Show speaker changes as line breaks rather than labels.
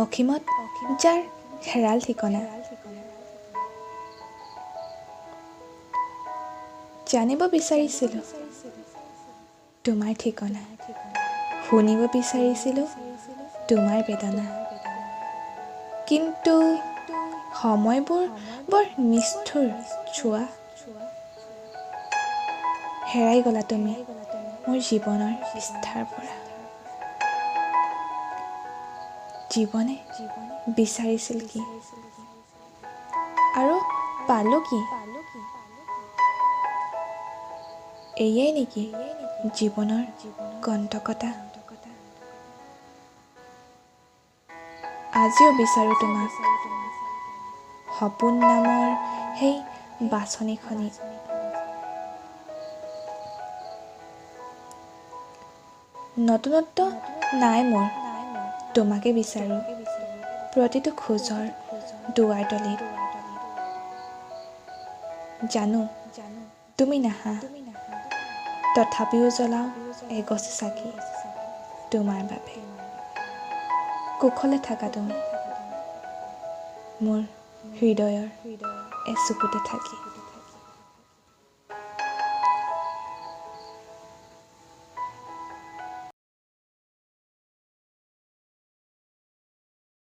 অসীমত যাৰ হেৰাল ঠিকনা। জানিব বিচাৰিছিলোঁ তোমাৰ ঠিকনা, শুনিব বিচাৰিছিলোঁ তোমাৰ বেদনা, কিন্তু সময়বোৰ বৰ নিষ্ঠুৰ চোৱা। হেৰাই গলা তুমি মোৰ জীৱনৰ পৃষ্ঠাৰ পৰা। জীৱনে বিচাৰিছিল কি আৰু পালোঁ কি? এয়াই নেকি জীৱনৰ কণ্টকতা? আজিও বিচাৰোঁ তোমাক সপোন নামৰ সেই বাছনিখনিত। নতুনত্ব নাই মোৰ, তোমাকে বিচাৰোঁ প্ৰতিটো খোজৰ দুৱাৰদলিত। জানো তুমি নাহা, তথাপিও জ্বলাওঁ এগছি চাকি তোমাৰ বাবে। কুশলে থাকা তুমি মোৰ হৃদয়ৰ এচুকুতে থাকি।